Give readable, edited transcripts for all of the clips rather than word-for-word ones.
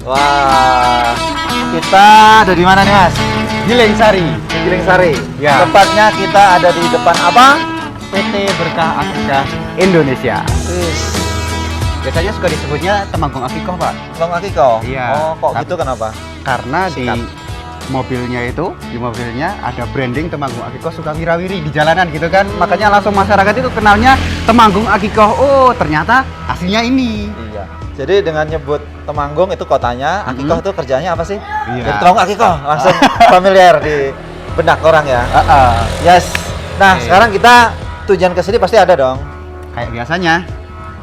Wah, kita ada di mana nih Mas? Giling Sari. Giling Sari. Ya. Tepatnya kita ada di depan apa? PT Berkah Akikah Indonesia. Wis. Biasanya suka disebutnya Temanggung Akikoh, Pak. Bang Akiko. Iya. Oh, kok gitu kenapa? Karena Sikat. di mobilnya ada branding Temanggung Akikoh suka wirawiri di jalanan gitu kan. Makanya langsung masyarakat itu kenalnya Temanggung Akikoh. Oh, ternyata aslinya ini. Iya. Jadi dengan nyebut Temanggung itu kotanya, Akikoh itu kerjanya apa sih? Iya. Jadi Temanggung Akikoh langsung familiar di benak orang ya. Yes. Nah, Oke. sekarang kita tujuan ke sini pasti ada dong. Kayak biasanya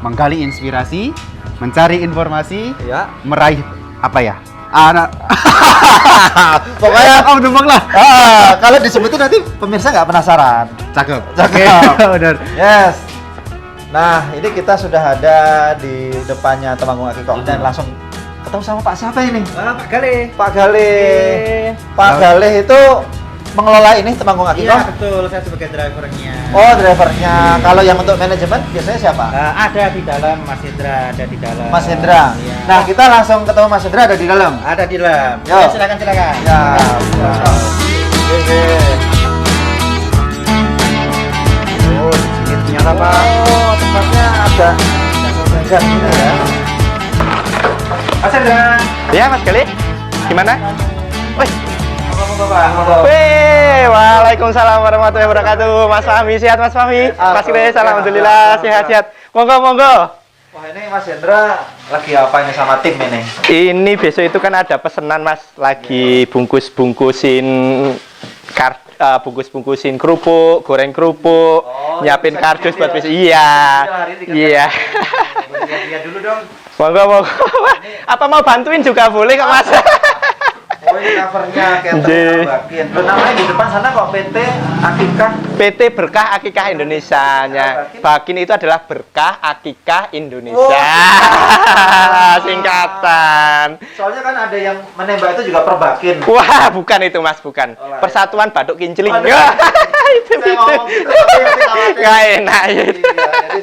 menggali inspirasi, mencari informasi, Iya. meraih apa ya? Anak Pokoknya debak lah. kalau disebutin nanti pemirsa nggak penasaran. Cakep. Cakep. Benar. Yes. Nah, ini kita sudah ada di depannya Temanggung Akikoh dan langsung ketemu sama Pak siapa ini? Pak Galih. Pak Galih. Oke. Pak Galih itu mengelola ini Temanggung Akikoh. Iya betul, saya sebagai drivernya. Oh, drivernya. Kalau yang untuk manajemen biasanya siapa? Ada di dalam, Mas Hendra ada di dalam. Mas Hendra. Iya. Nah, kita langsung ketemu Mas Hendra ada di dalam. Ada di dalam. Yo. Ya, silakan. Ya. Oke. Oh, sedikit ternyata Pak. Oh, tempatnya ada gang ini ya. Mas Hendra. Ya Mas Galih, gimana? Wih, Monggo, Pak. Monggo. wih, waalaikumsalam warahmatullahi wabarakatuh. Mas Fahmi, sehat Mas Fahmi? Mas Galih, alhamdulillah sehat-sehat. Monggo, monggo. Wah, ini Mas Hendra lagi apa ini sama tim ini? Ini besok itu kan ada pesanan Mas, lagi bungkus-bungkusin bungkus-bungkusin kerupuk, goreng kerupuk, Oh, nyiapin bisa kardus gitu buat ya? besok. Iya, Hari ini dikerjain. iya. Lihat dulu dong. Monggo, monggo. Apa mau bantuin juga boleh kok Mas? Oh, ini covernya Jee. catering Bakin. Lo namanya di depan sana kok PT Akikah. PT Berkah Akikah Indonesia-nya. Bakin itu adalah Berkah Akikah Indonesia. Singkatan. Soalnya kan ada yang menembak itu juga perbakin. Wah, bukan itu Mas, bukan. Oh, lain. Persatuan Batuk Kinceling. Oh, Wah, itu Saya ngomong gitu, tapi yang dikhawatir. Nggak enak ya. Iya, jadi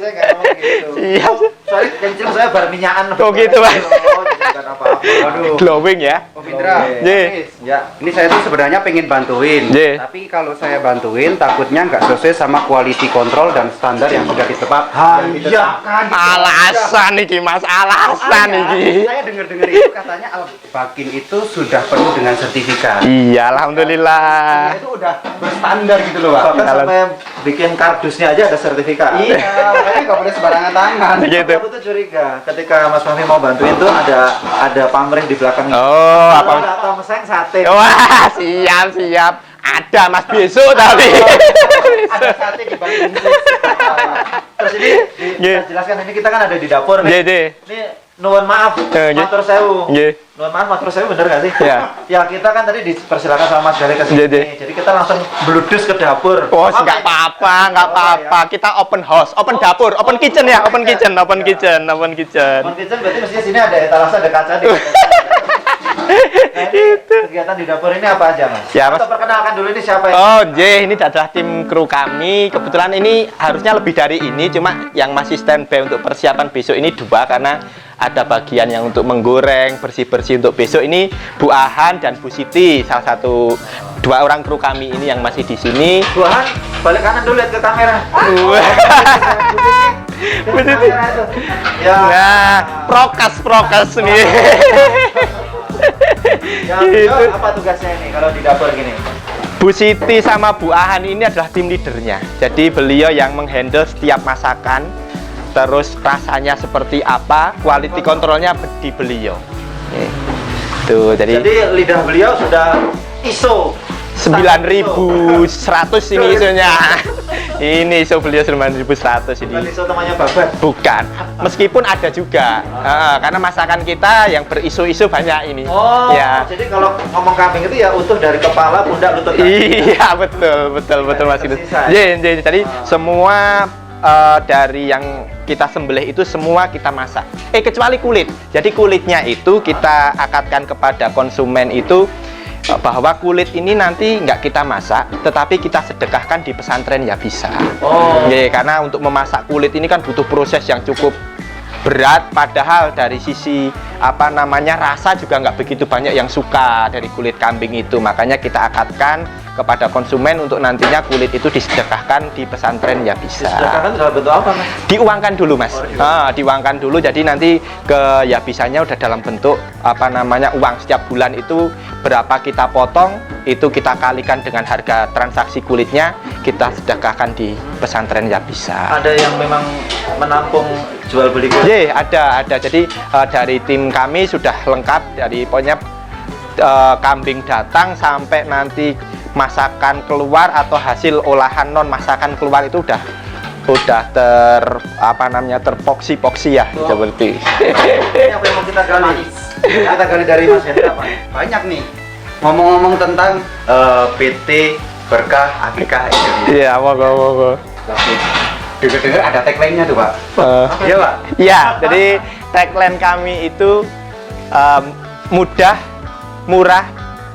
saya nggak ngomong gitu. Iya. Oh, soalnya kencing saya bar minyakan. Oh, gitu, Mas. Oh, jadi bukan apa-apa. Waduh. Glowing ya. Om Indra. Ye. Ya. Ini saya tuh sebenarnya pengen bantuin, Ye. tapi kalau saya bantuin takutnya nggak sesuai sama quality control dan standar yang sudah yang ditetapkan. Alasan iki Mas, alasan iki. Saya dengar-dengar itu katanya Bakin itu sudah penuh dengan sertifikat. Iya, alhamdulillah. Itu udah berstandar gitu loh, Pak. Bahkan sampai bikin kardusnya aja ada sertifikat. Iya, makanya nggak boleh sembarangan tangan. Gitu. Aku tuh curiga ketika Mas Fahmi mau bantuin tuh ada pamrih di belakangnya. Oh, Kalau apa? nggak tahu meseng sate. Wah, siap. Ada Mas besok tapi. Ada sate di bagian Terus ini Ye. kita jelaskan ini kita kan ada di dapur nih. Ye. Ini nuwun maaf, Ye. matur sewu. Ye. Nuwun maaf, matur sewu bener gak sih? Iya. Ya kita kan tadi dipersilakan sama Mas Galih ke sini. Ye. Jadi kita langsung bludus ke dapur. Oh, nggak apa-apa. Kita open house, open dapur, open kitchen ya, open kitchen. Open kitchen berarti mestinya sini ada etalase, ada kaca di Nah, ini kegiatan di dapur ini apa aja, Mas? Ya, Mas. Atau perkenalkan dulu ini siapa Oh, ini adalah tim kru kami. Kebetulan ini harusnya lebih dari ini, cuma yang masih standby untuk persiapan besok ini 2 karena ada bagian yang untuk menggoreng, bersih-bersih untuk besok ini Bu Ahan dan Bu Siti, salah satu 2 orang kru kami ini yang masih di sini. Tuhan, balik kanan dulu lihat ke kamera. Bu Siti. Ya. Nah, prokes nih. Ya, Gitu. beliau apa tugasnya ini kalau di dapur gini? Bu Siti sama Bu Ahan ini adalah tim leadernya. Jadi beliau yang menghandle setiap masakan. Terus rasanya seperti apa, quality controlnya di beliau. Tuh, jadi lidah beliau sudah ISO 9.100 ini isunya. Ini isu beliau 9.100 Bukan ini. ISO namanya babat. Bukan. Meskipun ada juga. Karena masakan kita yang berisu-isu banyak ini. Oh, Ya. jadi kalau ngomong kambing itu ya utuh dari kepala, pundak, lutut, kaki. Iya, betul Mas Idus. Tersisa. Jadi semua dari yang kita sembelih itu semua kita masak. Kecuali kulit. Jadi kulitnya itu kita akadkan kepada konsumen itu bahwa kulit ini nanti nggak kita masak, tetapi kita sedekahkan di pesantren ya bisa. Oh. Karena untuk memasak kulit ini kan butuh proses yang cukup berat, padahal dari sisi apa namanya rasa juga nggak begitu banyak yang suka dari kulit kambing itu. Makanya kita akadkan kepada konsumen untuk nantinya kulit itu disedekahkan di pesantren ya bisa. Disedekahkan dalam bentuk apa, Mas? Diuangkan dulu, Mas. Diuangkan dulu, jadi nanti ke ya bisanya udah dalam bentuk apa namanya uang. Setiap bulan itu berapa kita potong, itu kita kalikan dengan harga transaksi kulitnya, kita sedekahkan di pesantren ya bisa. Ada yang memang menampung jual beli kulit? Ye, ada. Jadi dari tim kami sudah lengkap, dari pokoknya kambing datang sampai nanti masakan keluar atau hasil olahan non masakan keluar itu udah terpoksi-poksi ya, seperti. Ini apa yang mau kita gali? Kita gali dari Mas Hendra, Pak. Banyak nih. Ngomong-ngomong tentang PT Berkah Akikah Indonesia. Iya, monggo. dengar-dengar ada tagline-nya tuh, Pak. Iya, Pak. Iya, jadi tagline kami itu mudah, murah,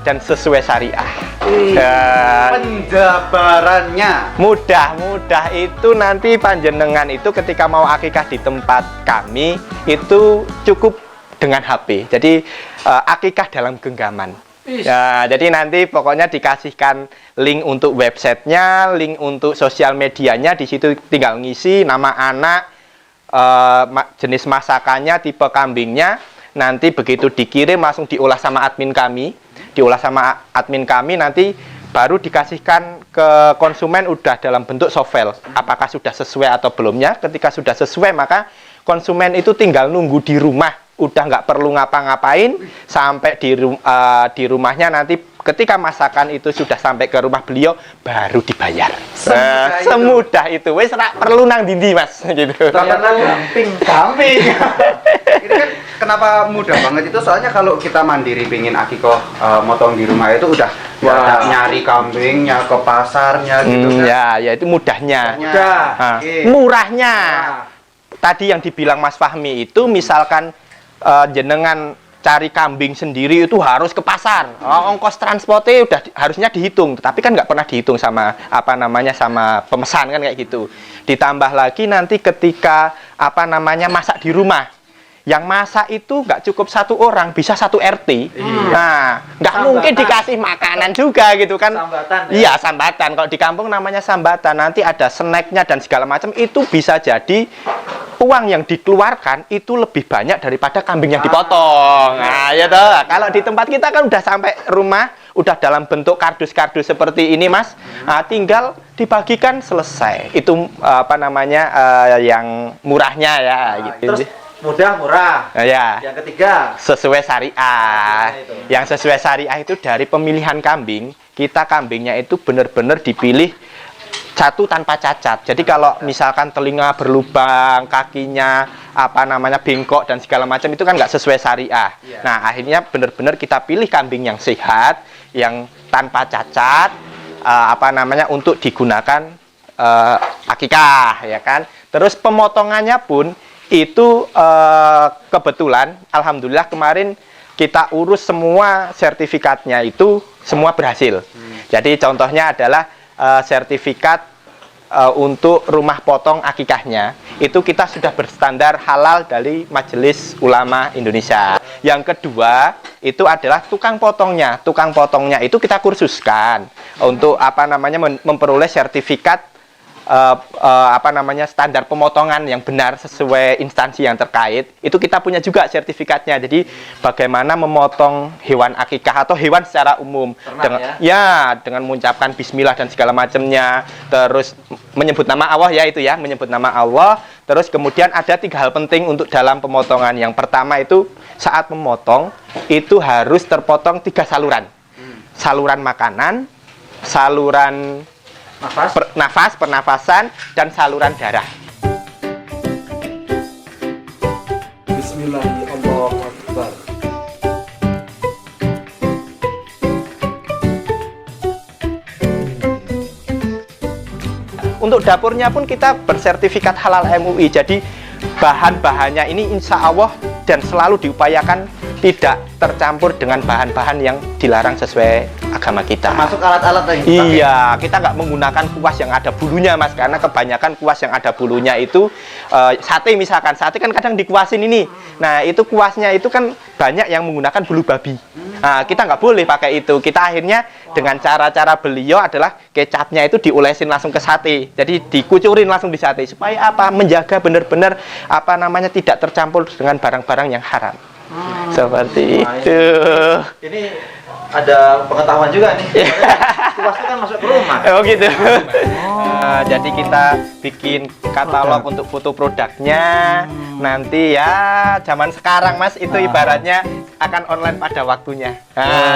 dan sesuai syariah. Dan Penjabarannya mudah itu nanti panjenengan itu ketika mau akikah di tempat kami itu cukup dengan HP. Jadi akikah dalam genggaman. Ya, jadi nanti pokoknya dikasihkan link untuk websitenya, link untuk sosial medianya, di situ tinggal ngisi nama anak, jenis masakannya, tipe kambingnya. Nanti begitu dikirim langsung diolah sama admin kami, nanti baru dikasihkan ke konsumen udah dalam bentuk soft file. Apakah sudah sesuai atau belumnya? Ketika sudah sesuai maka konsumen itu tinggal nunggu di rumah, udah nggak perlu ngapa-ngapain sampai di rumahnya. Nanti ketika masakan itu sudah sampai ke rumah beliau baru dibayar. Semudah itu. Wes rak perlu nang dindi, Mas, gitu. ternyata gamping. Ini kan kenapa mudah banget itu, soalnya kalau kita mandiri pingin akikoh motong di rumah itu udah nyari kambingnya ke pasarnya gitu kan. Ya itu mudahnya. Mudah. Murahnya. Tadi yang dibilang Mas Fahmi itu misalkan jenengan cari kambing sendiri itu harus ke pasar. Ongkos transportnya udah harusnya dihitung, tapi kan nggak pernah dihitung sama sama pemesan kan kayak gitu. Ditambah lagi nanti ketika masak di rumah. Yang masak itu nggak cukup satu orang, bisa satu RT. Nah, nggak mungkin dikasih makanan juga gitu kan. Sambatan, ya? Iya, sambatan. Kalau di kampung namanya sambatan. Nanti ada snacknya dan segala macam. Itu bisa jadi uang yang dikeluarkan itu lebih banyak daripada kambing yang dipotong. Nah, ya toh. Kalau di tempat kita kan udah sampai rumah, udah dalam bentuk kardus-kardus seperti ini, Mas. Nah, tinggal dibagikan selesai. Itu yang murahnya ya gitu. Terus mudah, murah. Ya. Yang ketiga, Sesuai syariah. Itu. Yang sesuai syariah itu dari pemilihan kambing, kita kambingnya itu benar-benar dipilih satu tanpa cacat. Jadi kalau misalkan telinga berlubang, kakinya bengkok dan segala macam itu kan nggak sesuai syariah. Iya. Nah, akhirnya benar-benar kita pilih kambing yang sehat, yang tanpa cacat, untuk digunakan akikah, ya kan. Terus pemotongannya pun itu kebetulan alhamdulillah kemarin kita urus semua sertifikatnya, itu semua berhasil. Jadi contohnya adalah sertifikat untuk rumah potong akikahnya itu kita sudah berstandar halal dari Majelis Ulama Indonesia. Yang kedua itu adalah tukang potongnya. Tukang potongnya itu kita kursuskan untuk memperoleh sertifikat standar pemotongan yang benar sesuai instansi yang terkait. Itu kita punya juga sertifikatnya. Jadi bagaimana memotong hewan akikah atau hewan secara umum dengan mengucapkan bismillah dan segala macamnya, terus menyebut nama Allah menyebut nama Allah. Terus kemudian ada 3 hal penting untuk dalam pemotongan. Yang pertama itu saat memotong itu harus terpotong 3 saluran. Saluran makanan, saluran pernafasan, dan saluran darah. Bismillahirrahmanirrahim. Untuk dapurnya pun kita bersertifikat halal MUI. Jadi bahan-bahannya ini insya Allah dan selalu diupayakan tidak tercampur dengan bahan-bahan yang dilarang sesuai agama kita. Masuk alat-alat yang dipakai. Iya, kita nggak menggunakan kuas yang ada bulunya, Mas, karena kebanyakan kuas yang ada bulunya itu sate misalkan, sate kan kadang dikuasin ini. Nah, itu kuasnya itu kan banyak yang menggunakan bulu babi. Nah, kita nggak boleh pakai itu. Kita akhirnya dengan cara-cara beliau adalah kecapnya itu diolesin langsung ke sate. Jadi dikucurin langsung di sate supaya apa? Menjaga benar-benar apa namanya tidak tercampur dengan barang-barang yang haram. Seperti itu. Ini ada pengetahuan juga nih. Kuas itu kan masuk ke rumah. Oh gitu. Jadi kita bikin katalog untuk foto produknya. Nanti ya zaman sekarang, Mas, itu ibaratnya akan online pada waktunya.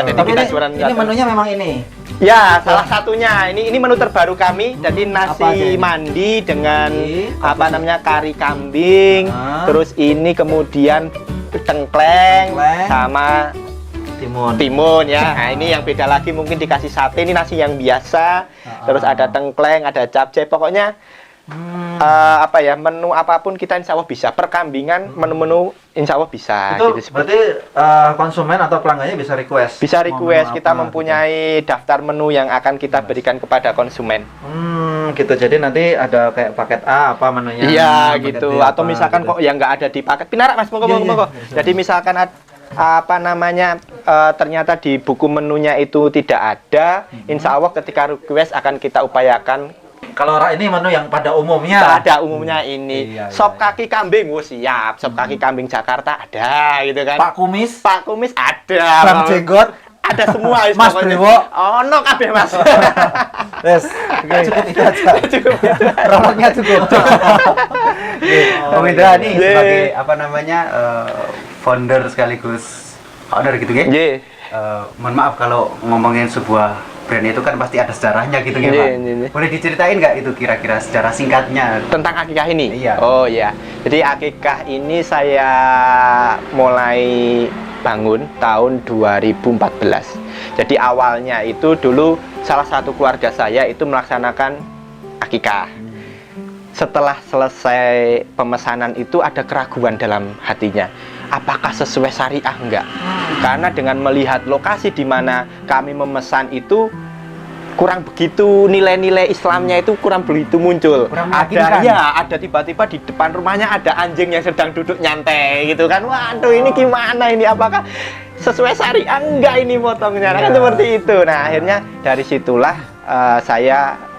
Jadi Tapi kita ini, jualan ini menunya memang ini. Ya, salah satunya. Ini menu terbaru kami. Jadi Apa aja nasi ini? mandi dengan Oke. apa namanya kari kambing. Ah. Terus ini kemudian tengkleng sama timun ya. Nah, ini yang beda lagi mungkin dikasih sate, ini nasi yang biasa. Terus ada tengkleng, ada capcay. Pokoknya apa ya, menu apapun kita insya Allah bisa. Perkambingan menu-menu insya Allah bisa. Itu Gitu. berarti konsumen atau pelanggannya bisa request. Bisa request, Mau menu kita apa, mempunyai daftar menu yang akan kita berikan kepada konsumen. Gitu. Jadi nanti ada kayak paket A apa menunya. Iya paket gitu. B Atau apa, misalkan gitu. kok yang nggak ada di paket. Pinarak, Mas, monggo Iya, monggo. iya. Jadi misalkan apa namanya ternyata di buku menunya itu tidak ada, insya Allah ketika request akan kita upayakan. Kalau ini menu yang pada umumnya. Pada umumnya ini Iya, sop kaki kambing, siap. Sop kaki kambing Jakarta ada gitu kan. Pak Kumis, Pak Kumis ada. Bang Jenggot, Ada semua wis Mas pokoknya. Brewo. Oh, no kabeh, Mas. Yes, cukup itu aja. Cukup itu. Rokoknya cukup. Bung Indra nih Iya. sebagai apa namanya founder sekaligus owner gitu ya. Nggih. Mohon maaf kalau ngomongin sebuah brand itu kan pasti ada sejarahnya gitu ya, Iya, Pak. iya, iya. Boleh diceritain nggak itu kira-kira sejarah singkatnya? Tentang akikah ini? Iya. Oh iya. Jadi akikah ini saya mulai bangun tahun 2014. Jadi awalnya itu dulu salah satu keluarga saya itu melaksanakan akikah. Setelah selesai pemesanan itu ada keraguan dalam hatinya. Apakah sesuai syariah enggak? Karena dengan melihat lokasi di mana kami memesan itu kurang begitu, nilai-nilai Islamnya itu kurang begitu muncul. Kurang Ada meyakinkan. ya, ada tiba-tiba di depan rumahnya ada anjing yang sedang duduk nyantai gitu kan. Waduh, ini gimana ini? Apakah sesuai syariah enggak ini potongnya? Kan seperti itu. Nah, akhirnya dari situlah saya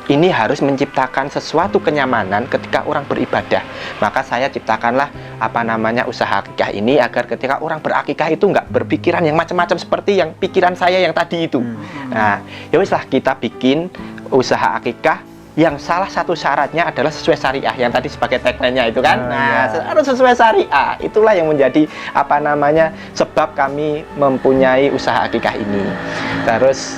ini harus menciptakan sesuatu kenyamanan ketika orang beribadah. Maka saya ciptakanlah apa namanya usaha akikah ini agar ketika orang berakikah itu nggak berpikiran yang macam-macam seperti yang pikiran saya yang tadi itu. Nah, ya wis lah kita bikin usaha akikah yang salah satu syaratnya adalah sesuai syariah yang tadi sebagai tagline-nya itu kan. Nah, harus sesuai syariah. Itulah yang menjadi apa namanya sebab kami mempunyai usaha akikah ini. Terus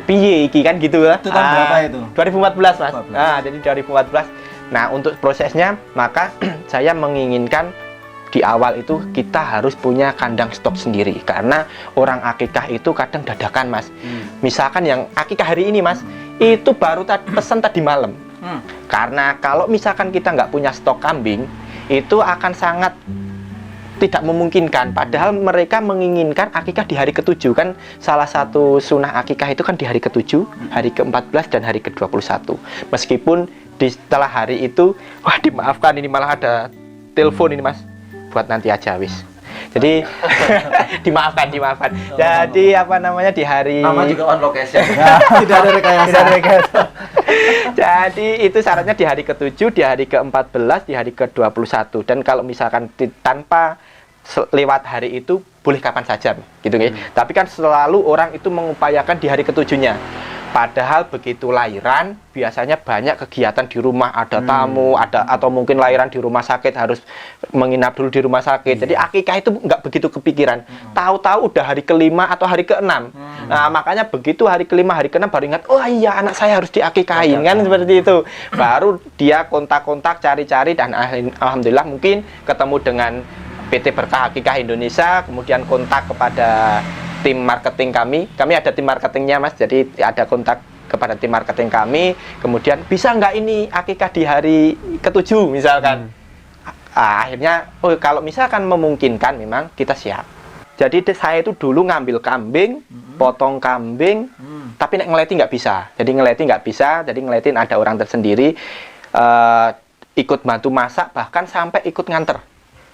piye iki kan gitu ya. Itu tahun berapa itu? 2014, Mas. 2014. Nah, jadi 2014. Nah, untuk prosesnya maka saya menginginkan di awal itu kita harus punya kandang stok sendiri karena orang akikah itu kadang dadakan, Mas. Misalkan yang akikah hari ini, Mas, itu baru pesan tadi malam. Karena kalau misalkan kita nggak punya stok kambing, itu akan sangat tidak memungkinkan. Padahal mereka menginginkan akikah di hari ke-7 kan. Salah satu sunnah akikah itu kan di hari ke-7, hari ke-14 dan hari ke-21. Meskipun di setelah hari itu, wah dimaafkan ini malah ada telepon ini, Mas. Buat nanti aja wis. Jadi dimaafkan. Jadi apa namanya di hari Nama juga on location. Tidak ada rekayasa. Jadi itu syaratnya di hari ke-7, di hari ke-14, di hari ke-21. Dan kalau misalkan tanpa lewat hari itu boleh kapan saja gitu nggih. Tapi kan selalu orang itu mengupayakan di hari ke-7-nya. Padahal begitu lahiran biasanya banyak kegiatan di rumah, ada tamu, ada atau mungkin lahiran di rumah sakit harus menginap dulu di rumah sakit. Jadi akikah itu nggak begitu kepikiran. Tahu-tahu udah hari ke-5 atau hari ke-6. Nah, makanya begitu hari ke-5, hari ke-6 baru ingat, oh iya anak saya harus diakikahin kan seperti itu. Baru dia kontak-kontak, cari-cari dan alhamdulillah mungkin ketemu dengan PT Berkah Akikah Indonesia, kemudian kontak kepada tim marketing kami ada tim marketingnya, Mas, jadi ada kontak kepada tim marketing kami, kemudian bisa nggak ini akikah di hari ke-7 misalkan. Akhirnya kalau misalkan memungkinkan memang kita siap. Jadi saya itu dulu ngambil kambing, potong kambing, tapi nek ngeleti nggak bisa. Jadi ngeletin ada orang tersendiri, ikut bantu masak, bahkan sampai ikut nganter.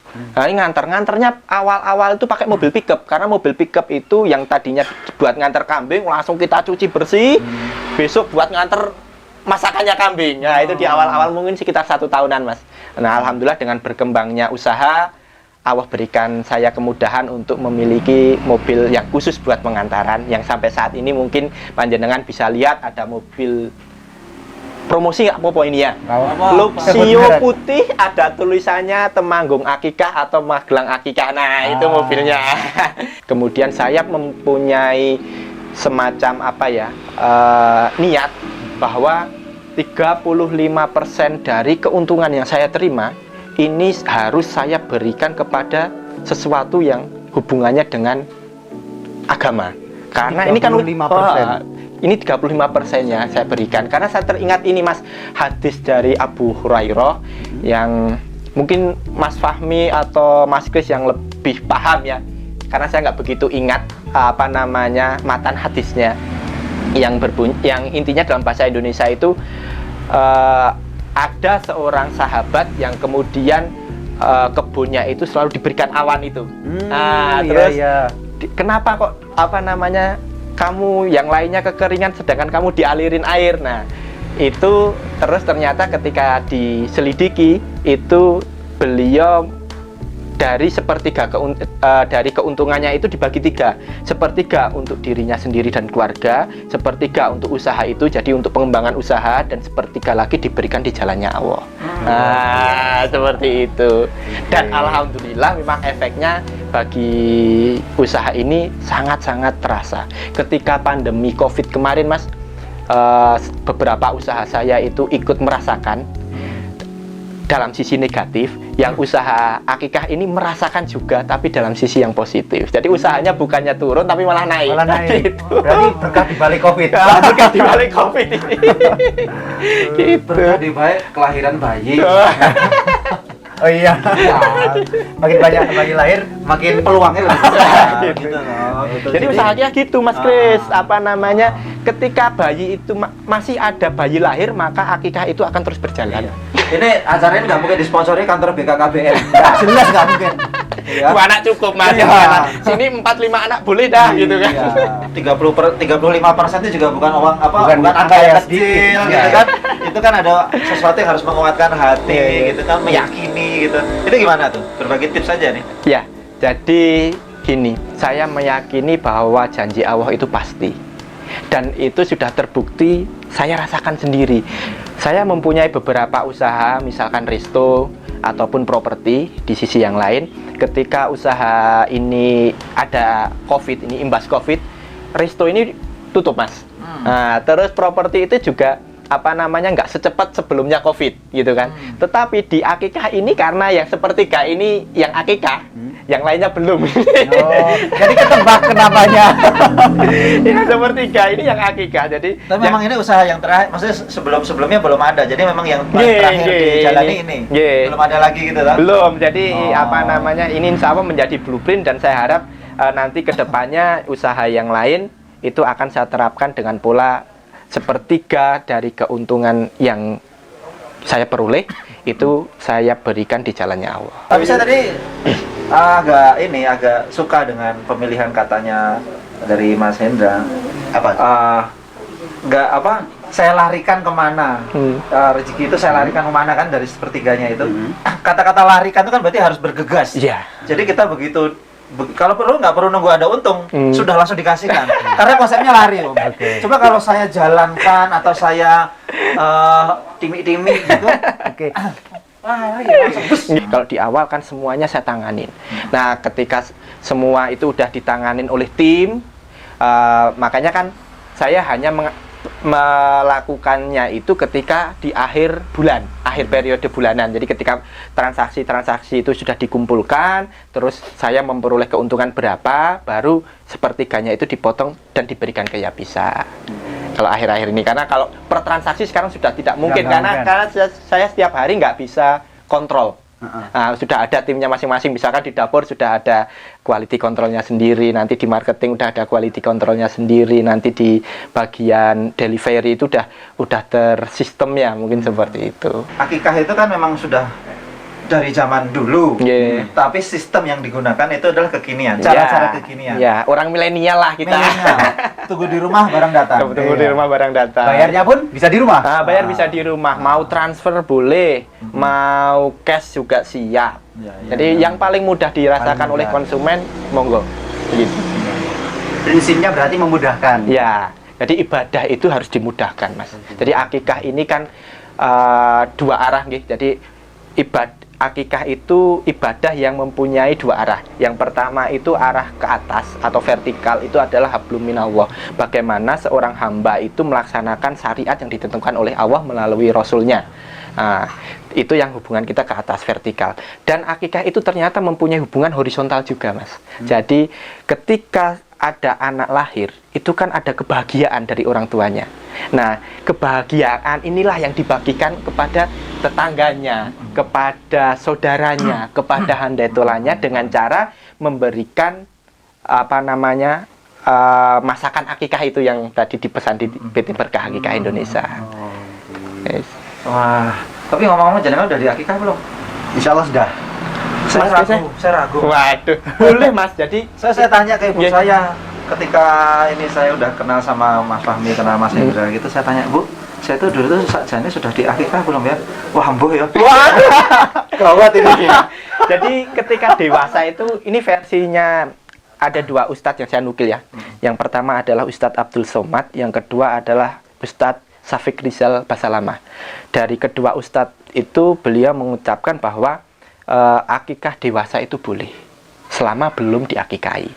Nah, ini nganternya awal-awal itu pakai mobil pickup, karena mobil pickup itu yang tadinya buat nganter kambing langsung kita cuci bersih, besok buat nganter masakannya kambing. Nah, itu di awal-awal mungkin sekitar 1 tahunan, Mas. Nah, alhamdulillah dengan berkembangnya usaha, Allah berikan saya kemudahan untuk memiliki mobil yang khusus buat pengantaran, yang sampai saat ini mungkin panjenengan bisa lihat ada mobil promosi nggak apa-apa ini ya. Luxio putih, ada tulisannya Temanggung Akikah atau Magelang Akikah. Nah, itu mobilnya. Kemudian saya mempunyai semacam apa ya, niat bahwa 35% dari keuntungan yang saya terima ini harus saya berikan kepada sesuatu yang hubungannya dengan agama. Karena ini kan 35%. Ini 35%-nya saya berikan karena saya teringat ini, Mas, hadis dari Abu Hurairah yang mungkin Mas Fahmi atau Mas Kris yang lebih paham ya, karena saya nggak begitu ingat apa namanya matan hadisnya, yang berbunyi, yang intinya dalam bahasa Indonesia itu ada seorang sahabat yang kemudian kebunnya itu selalu diberikan awan itu. Terus kenapa kok apa namanya kamu yang lainnya kekeringan sedangkan kamu dialirin air. Nah, itu terus ternyata ketika diselidiki itu beliau dari sepertiga dari keuntungannya itu dibagi 3, sepertiga untuk dirinya sendiri dan keluarga, sepertiga untuk usaha itu jadi untuk pengembangan usaha, dan sepertiga lagi diberikan di jalannya Allah. Nah, seperti itu. Dan alhamdulillah memang efeknya bagi usaha ini sangat-sangat terasa. Ketika pandemi COVID kemarin, Mas, beberapa usaha saya itu ikut merasakan dalam sisi negatif, yang usaha akikah ini merasakan juga, tapi dalam sisi yang positif. Jadi usahanya bukannya turun, tapi malah naik. Gitu. Berarti berkah di balik COVID. Berkah di balik COVID ini. Gitu. Berkah di balik kelahiran bayi. Oh iya. Makin banyak bayi lahir, Makin peluangnya lebih gitu. besar. Gitu loh. Jadi usahanya gitu, Mas Kris. Apa namanya? Ketika bayi itu masih ada bayi lahir, maka akikah itu akan terus berjalan. Ini acara ini nggak mungkin disponsori kantor BKKBN. Jelas nggak mungkin. Ya. 2 anak cukup, Mas. Iya. Sini 4-5 anak boleh dah gitu kan. 35% itu juga bukan uang apa, Bukan bukan angka angka yang yang kecil sedikit. gitu kan. Itu kan ada sesuatu yang harus menguatkan hati gitu kan, meyakini gitu. Itu gimana tuh? Berbagi tips aja nih. Ya, jadi gini, saya meyakini bahwa janji Allah itu pasti. Dan itu sudah terbukti, saya rasakan sendiri. Saya mempunyai beberapa usaha, misalkan resto ataupun properti di sisi yang lain. Ketika usaha ini ada COVID, ini imbas COVID, resto ini tutup, Mas. Nah, terus properti itu juga apa namanya nggak secepat sebelumnya COVID gitu kan. Tetapi di akikah ini karena yang sepertiga ini yang akikah, yang lainnya belum. Oh, jadi ketebak kenapanya. Yang sepertiga ini yang akikah. Jadi Tapi memang ini usaha yang terakhir, maksudnya sebelumnya belum ada. Jadi memang yang terakhir dijalani ini. Belum ada lagi gitu kan? Belum. Jadi apa namanya ini insya Allah menjadi blueprint, dan saya harap nanti kedepannya usaha yang lain itu akan saya terapkan dengan pola sepertiga dari keuntungan yang saya peroleh itu saya berikan di jalannya Allah. Tapi saya tadi agak suka dengan pemilihan katanya dari Mas Hendra. Apa? Saya larikan kemana? Rezeki itu saya larikan kemana kan dari sepertiganya itu. Kata-kata larikan itu kan berarti harus bergegas. Iya. Jadi kita begitu kalau perlu nggak perlu nunggu ada untung, sudah langsung dikasihkan. Karena konsepnya lari, Om. Coba kalau saya jalankan atau saya timi-timi gitu, kalau di awal kan semuanya saya tanganin. Nah, ketika semua itu udah ditanganin oleh tim, makanya kan saya hanya melakukannya itu ketika di akhir bulan, akhir periode bulanan. Jadi ketika transaksi-transaksi itu sudah dikumpulkan, terus saya memperoleh keuntungan berapa, baru sepertiganya itu dipotong dan diberikan ke Yapisa. Kalau akhir-akhir ini, karena kalau per transaksi sekarang sudah tidak mungkin, karena saya setiap hari nggak bisa kontrol Nah, sudah ada timnya masing-masing. Misalkan di dapur sudah ada quality controlnya sendiri, nanti di marketing udah ada quality controlnya sendiri, nanti di bagian delivery itu udah tersistem ya, mungkin seperti itu. Akikah itu kan memang sudah dari zaman dulu, Yeah. tapi sistem yang digunakan itu adalah kekinian, cara-cara kekinian. Ya, orang milenial lah kita. Milenial. Tunggu di rumah barang datang. Tunggu di rumah barang datang. Bayarnya pun bisa di rumah. Ah, bayar bisa di rumah, mau transfer boleh, mau cash juga siap. Ya, ya, Jadi ya. yang paling mudah dirasakan Paling oleh mudah. konsumen, monggo. Gitu. Prinsipnya berarti memudahkan. Ya, jadi ibadah itu harus dimudahkan, Mas. Jadi akikah ini kan dua arah, gitu. Jadi akikah itu ibadah yang mempunyai dua arah. Yang pertama itu arah ke atas atau vertikal, itu adalah hablum minallah. Bagaimana seorang hamba itu melaksanakan syariat yang ditentukan oleh Allah melalui Rasulnya. Nah, itu yang hubungan kita ke atas vertikal. Dan akikah itu ternyata mempunyai hubungan horizontal juga, Mas. Jadi ketika ada anak lahir, itu kan ada kebahagiaan dari orang tuanya. Nah, kebahagiaan inilah yang dibagikan kepada tetangganya, kepada saudaranya, kepada handetolannya dengan cara memberikan masakan akikah itu yang tadi dipesan di PT Berkah Akikah Indonesia. Yes. Wah, tapi ngomong-ngomong jenengan udah di akikah belum? Insya Allah sudah. Saya ragu. Waduh, boleh Mas. Jadi Saya tanya ke ibu Yeah. saya ketika ini saya udah kenal sama Mas Fahmi, kenal Mas Hendra gitu, saya tanya, Bu, saya tuh dulu tuh sajane sudah di akikah belum ya? Wah, mbuh ya. Wah, Gawat ini. jadi ketika dewasa itu ini versinya ada dua ustadz yang saya nukil ya. Yang pertama adalah Ustadz Abdul Somad, yang kedua adalah Ustadz Syafiq Rizal Basalamah. Dari kedua ustadz itu beliau mengucapkan bahwa akikah dewasa itu boleh selama belum diakikahi.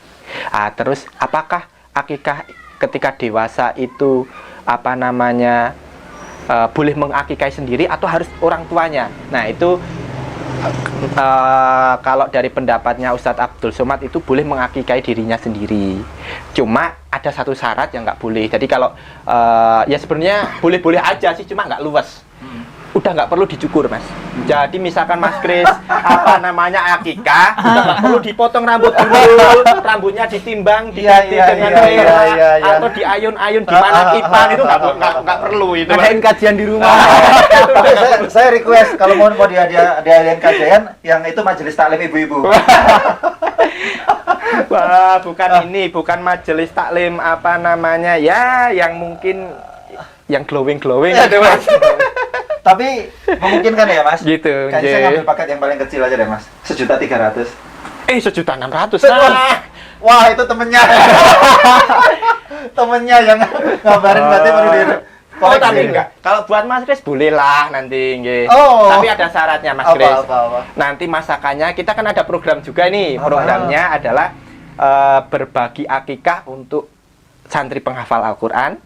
Terus apakah akikah ketika dewasa itu boleh mengakikahi sendiri atau harus orang tuanya? Nah, itu kalau dari pendapatnya Ustadz Abdul Somad itu boleh mengakikahi dirinya sendiri. Cuma ada satu syarat yang nggak boleh. Jadi kalau ya sebenarnya boleh-boleh aja sih, cuma nggak luas. Udah nggak perlu dicukur, Mas. Jadi misalkan Mas Kris akikah, udah nggak perlu dipotong rambut dulu, rambutnya ditimbang, diganti dengan merah, atau diayun-ayun di mana kipan, itu nggak perlu itu. Adain kajian di rumah. Tapi saya request kalau mau diadain kajian yang itu majelis taklim ibu-ibu. Wah, bukan majelis taklim ya, yang mungkin yang glowing itu, Mas. Tapi memungkinkan ya, Mas? Gitu, Kayaknya saya ngambil paket yang paling kecil aja deh, Mas. 1.300.000. 1.600.000. Wah, itu temennya. Temennya yang ngabarin berarti baru di Tapi enggak. Kalau buat Mas Kris boleh lah nanti, nggih. Oh. Tapi ada syaratnya, Mas Kris. Apa? Nanti masakannya kita kan ada program juga nih. Programnya adalah berbagi akikah untuk santri penghafal Al-Qur'an,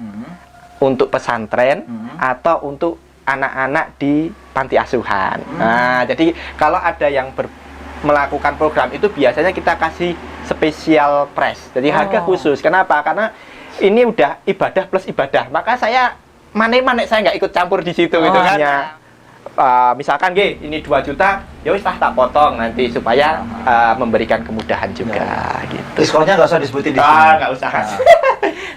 untuk pesantren, atau untuk anak-anak di panti asuhan. Nah, jadi kalau ada yang melakukan program itu biasanya kita kasih spesial price. Jadi harga khusus. Kenapa? Karena ini udah ibadah plus ibadah. Maka saya manek saya nggak ikut campur di situ gitu kan. Misalkan ini 2 juta, ya wis tak potong nanti supaya memberikan kemudahan juga gitu. Diskonnya nggak usah disebutin di sini. Nggak usah.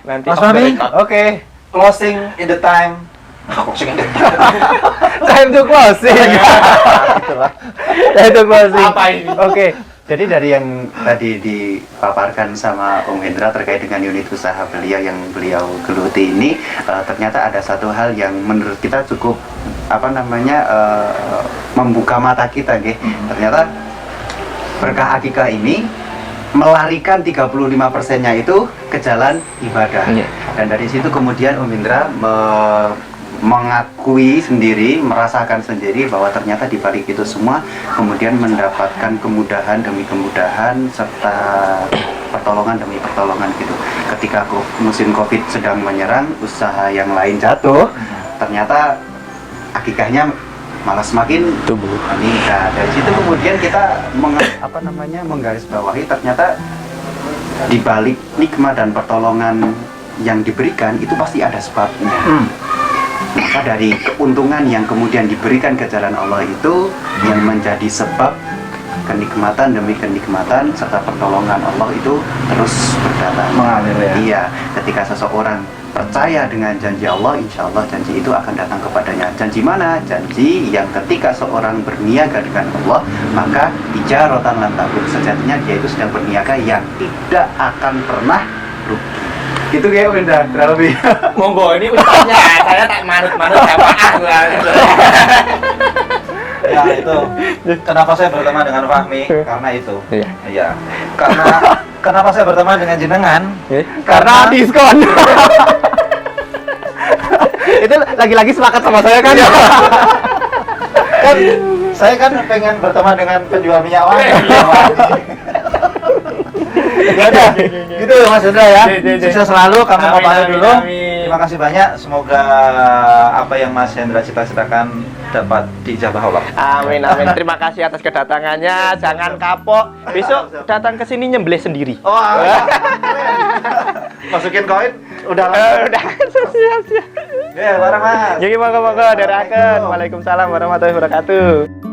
Nanti Mas off the Fahmi, record. Oke. closing in the time. Time to closing. Time to closing. Apa ini? Oke. Jadi dari yang tadi dipaparkan sama Om Hendra terkait dengan unit usaha beliau yang beliau geluti ini, ternyata ada satu hal yang menurut kita cukup membuka mata kita, nggih. Ternyata berkah akikah ini melarikan 35%-nya itu ke jalan ibadah. Dan dari situ kemudian Om Hendra mengakui sendiri, merasakan sendiri bahwa ternyata di balik itu semua kemudian mendapatkan kemudahan demi kemudahan serta pertolongan demi pertolongan gitu. Ketika musim Covid sedang menyerang, usaha yang lain jatuh, ternyata akikahnya malah semakin tumbuh. meningkat. Dari situ kemudian kita menggarisbawahi ternyata di balik nikmat dan pertolongan yang diberikan itu pasti ada sebabnya. Maka dari keuntungan yang kemudian diberikan ke jalan Allah itu yang menjadi sebab kenikmatan demi kenikmatan serta pertolongan Allah itu terus berdatangan. Mengalir ya. Iya, ketika seseorang percaya dengan janji Allah, insya Allah janji itu akan datang kepadanya. Janji mana? Janji yang ketika seorang berniaga dengan Allah, maka ijaratan lan tabur, sejatinya dia itu sedang berniaga yang tidak akan pernah rugi. Itu kayak udah kurang lebih. Monggo ini ustaznya, saya tak manut-manut jamaah. Ya itu. Kenapa saya berteman dengan Fahmi? Karena itu. Iya. Iya. Karena kenapa saya berteman dengan jenengan? Karena diskon. Itu lagi-lagi sepakat sama saya kan? Kan saya kan pengen berteman dengan penjual minyak wangi. Ya udah, gitu ya Mas Hendra ya. Sukses selalu, kami mau pamit dulu. Terima kasih banyak. Semoga apa yang Mas Hendra cita-citakan dapat diijabah Allah. Amin amin. Terima kasih atas kedatangannya. Jangan kapok. Besok datang ke sini nyembelih sendiri. Oh, masukin koin udah Udah siap. ya bareng Mas. Jadi monggo-monggo dherekaken. Waalaikumsalam warahmatullahi wabarakatuh.